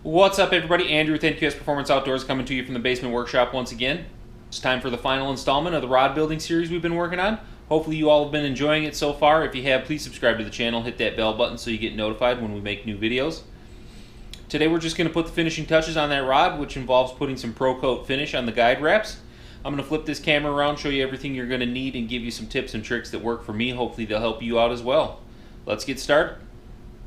What's up, everybody? Andrew with NQS Performance Outdoors coming to you from the basement workshop once again. It's time for the final installment of the rod building series we've been working on. Hopefully you all have been enjoying it so far. If you have, please subscribe to the channel, hit that bell button so you get notified when we make new videos. Today we're just going to put the finishing touches on that rod, which involves putting some Pro Coat finish on the guide wraps. I'm going to flip this camera around, show you everything you're going to need, and give you some tips and tricks that work for me. Hopefully they'll help you out as well. Let's get started.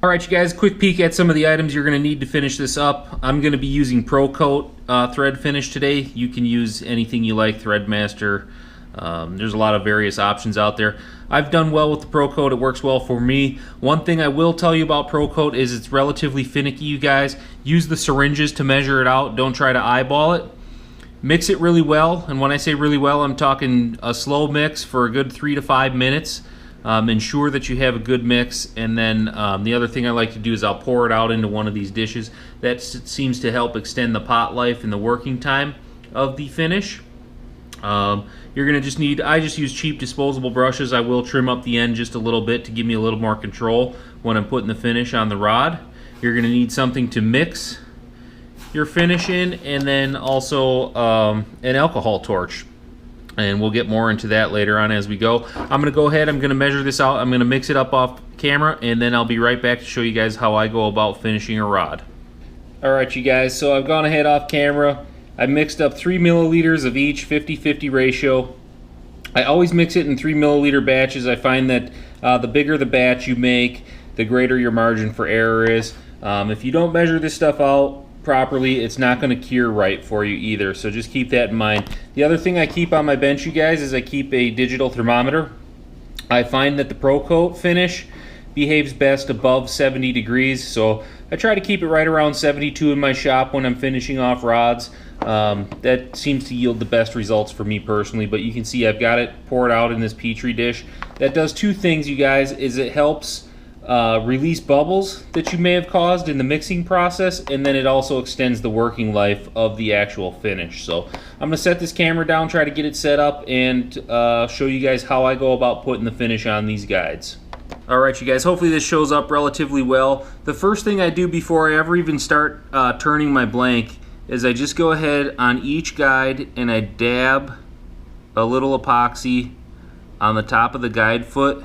Alright, you guys, quick peek at some of the items you're going to need to finish this up. I'm going to be using Pro Coat thread finish today. You can use anything you like, Threadmaster. There's a lot of various options out there. I've done well with the Pro Coat. It works well for me. One thing I will tell you about Pro Coat is it's relatively finicky, you guys. Use the syringes to measure it out. Don't try to eyeball it. Mix it really well, and when I say really well, I'm talking a slow mix for a good 3 to 5 minutes. Ensure that you have a good mix, and then the other thing I like to do is I'll pour it out into one of these dishes. That seems to help extend the pot life and the working time of the finish. You're going to just need, I just use cheap disposable brushes. I will trim up the end just a little bit to give me a little more control when I'm putting the finish on the rod. You're going to need something to mix your finish in, and then also an alcohol torch. And we'll get more into that later on as we go. I'm going to go ahead, I'm going to measure this out, I'm going to mix it up off camera, and then I'll be right back to show you guys how I go about finishing a rod. Alright, you guys, so I've gone ahead off camera. I mixed up 3 milliliters of each, 50-50 ratio. I always mix it in 3 milliliter batches. I find that the bigger the batch you make, the greater your margin for error is. If you don't measure this stuff out properly, it's not going to cure right for you either, so just keep that in mind. The other thing I keep on my bench, you guys, is I keep a digital thermometer. I find that the Pro Coat finish behaves best above 70 degrees, so I try to keep it right around 72 in my shop when I'm finishing off rods. That seems to yield the best results for me personally, but you can see I've got it poured out in this Petri dish. That does two things, you guys, is it helps release bubbles that you may have caused in the mixing process, and then it also extends the working life of the actual finish. So I'm going to set this camera down, try to get it set up, and show you guys how I go about putting the finish on these guides. Alright, you guys, hopefully this shows up relatively well. The first thing I do before I ever even start turning my blank is I just go ahead on each guide and I dab a little epoxy on the top of the guide foot.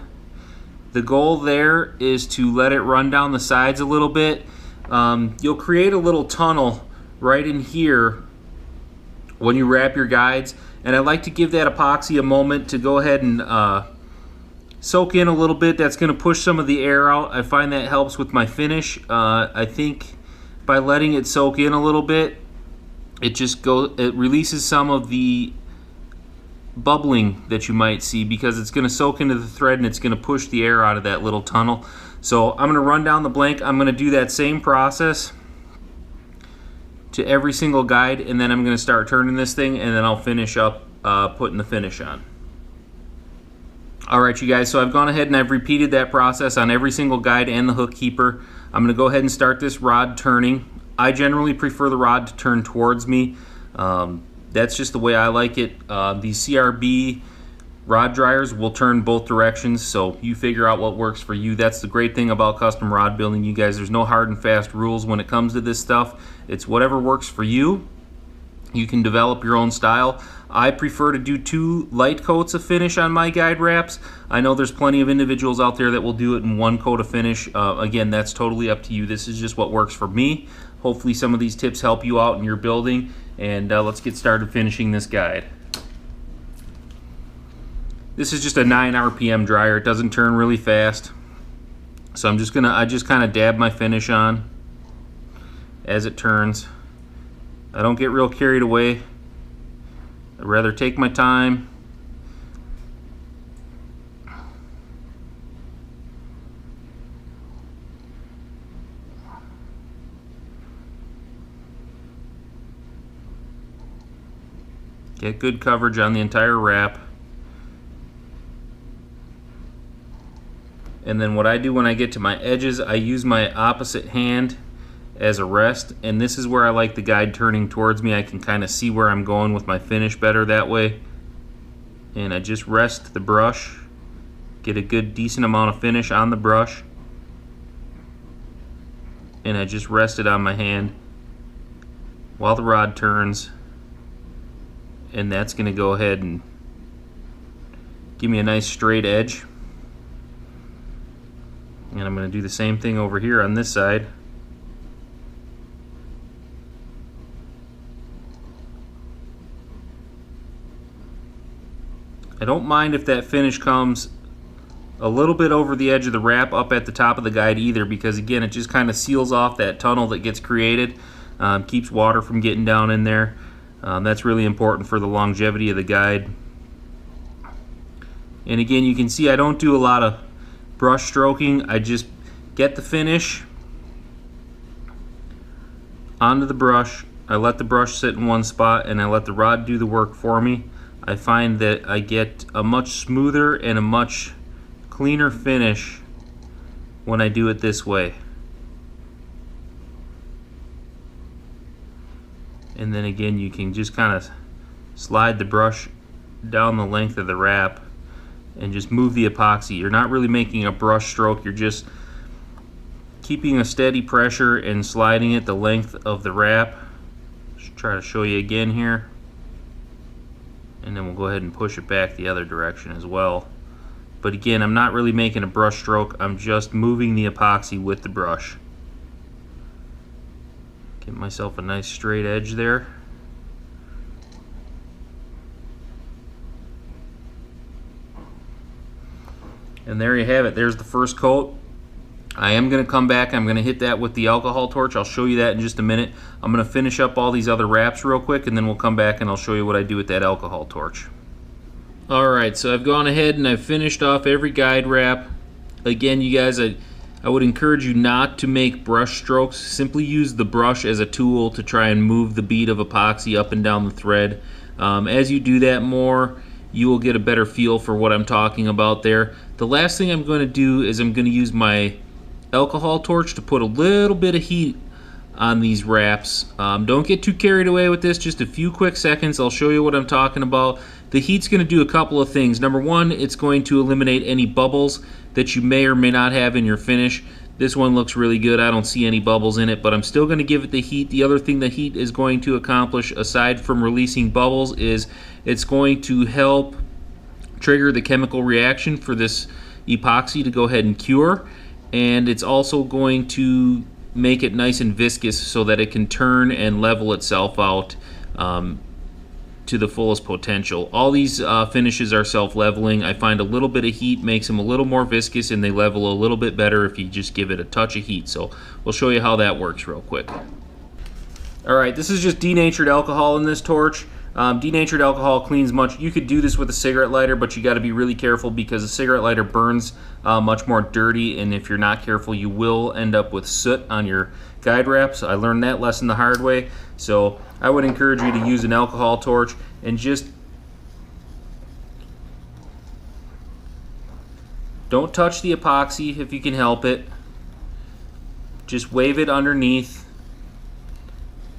The goal there is to let it run down the sides a little bit. You'll create a little tunnel right in here when you wrap your guides, and I like to give that epoxy a moment to go ahead and soak in a little bit. That's going to push some of the air out. I find that helps with my finish. I think by letting it soak in a little bit, it releases some of the bubbling that you might see, because it's going to soak into the thread and it's going to push the air out of that little tunnel. So I'm going to run down the blank. I'm going to do that same process to every single guide, and then I'm going to start turning this thing, and then I'll finish up putting the finish on. Alright, you guys, so I've gone ahead and I've repeated that process on every single guide and the hook keeper. I'm going to go ahead and start this rod turning. I generally prefer the rod to turn towards me. That's just the way I like it. These CRB rod dryers will turn both directions, so you figure out what works for you. That's the great thing about custom rod building, you guys. There's no hard and fast rules when it comes to this stuff. It's whatever works for you. You can develop your own style. I prefer to do 2 light coats of finish on my guide wraps. I know there's plenty of individuals out there that will do it in 1 coat of finish. Again, that's totally up to you. This is just what works for me. Hopefully some of these tips help you out in your building, and let's get started finishing this guide. This is just a 9 RPM dryer. It doesn't turn really fast, so I just kind of dab my finish on as it turns. I don't get real carried away. I'd rather take my time. Get good coverage on the entire wrap. And then what I do when I get to my edges, I use my opposite hand as a rest, and this is where I like the guide turning towards me. I can kind of see where I'm going with my finish better that way. And I just rest the brush, get a good decent amount of finish on the brush, and I just rest it on my hand while the rod turns, and that's going to go ahead and give me a nice straight edge. And I'm going to do the same thing over here on this side. I don't mind if that finish comes a little bit over the edge of the wrap up at the top of the guide either, because again, it just kind of seals off that tunnel that gets created, keeps water from getting down in there. That's really important for the longevity of the guide. And again, you can see I don't do a lot of brush stroking. I just get the finish onto the brush. I let the brush sit in one spot and I let the rod do the work for me. I find that I get a much smoother and a much cleaner finish when I do it this way. And then again, you can just kind of slide the brush down the length of the wrap and just move the epoxy. You're not really making a brush stroke, you're just keeping a steady pressure and sliding it the length of the wrap. Just try to show you again here. And then we'll go ahead and push it back the other direction as well. But again, I'm not really making a brush stroke, I'm just moving the epoxy with the brush. Get myself a nice straight edge there. And there you have it, there's the first coat. I am going to come back, I'm going to hit that with the alcohol torch. I'll show you that in just a minute. I'm going to finish up all these other wraps real quick, and then we'll come back and I'll show you what I do with that alcohol torch. Alright, so I've gone ahead and I've finished off every guide wrap. Again, you guys, I would encourage you not to make brush strokes. Simply use the brush as a tool to try and move the bead of epoxy up and down the thread. As you do that more, you will get a better feel for what I'm talking about there. The last thing I'm going to do is I'm going to use my alcohol torch to put a little bit of heat on these wraps. Don't get too carried away with this, just a few quick seconds. I'll show you what I'm talking about. The heat's going to do a couple of things. Number one, it's going to eliminate any bubbles that you may or may not have in your finish. This one looks really good. I don't see any bubbles in it, but I'm still going to give it the heat. The other thing the heat is going to accomplish, aside from releasing bubbles, is it's going to help trigger the chemical reaction for this epoxy to go ahead and cure. And it's also going to make it nice and viscous so that it can turn and level itself out to the fullest potential. All these finishes are self-leveling. I find a little bit of heat makes them a little more viscous, and they level a little bit better if you just give it a touch of heat. So we'll show you how that works real quick. Alright, this is just denatured alcohol in this torch. Denatured alcohol cleans much. You could do this with a cigarette lighter, but you got to be really careful because a cigarette lighter burns much more dirty, and if you're not careful, you will end up with soot on your guide wraps. I learned that lesson the hard way, so I would encourage you to use an alcohol torch and just don't touch the epoxy if you can help it. Just wave it underneath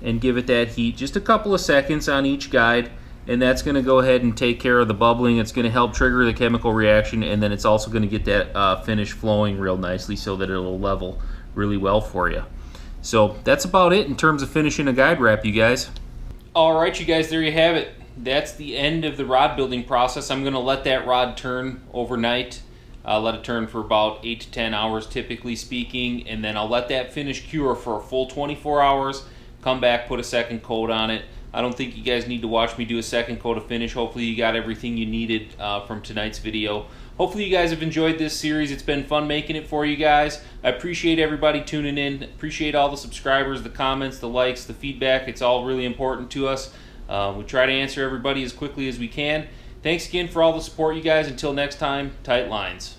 and give it that heat, just a couple of seconds on each guide, and that's going to go ahead and take care of the bubbling. It's going to help trigger the chemical reaction, and then it's also going to get that finish flowing real nicely so that it'll level really well for you. So that's about it in terms of finishing a guide wrap, you guys. Alright, you guys, there you have it. That's the end of the rod building process. I'm going to let that rod turn overnight. I'll let it turn for about 8 to 10 hours typically speaking, and then I'll let that finish cure for a full 24 hours. Come back, put a second coat on it. I don't think you guys need to watch me do a second coat of finish. Hopefully you got everything you needed from tonight's video. Hopefully you guys have enjoyed this series. It's been fun making it for you guys. I appreciate everybody tuning in. Appreciate all the subscribers, the comments, the likes, the feedback. It's all really important to us. We try to answer everybody as quickly as we can. Thanks again for all the support, you guys. Until next time, tight lines.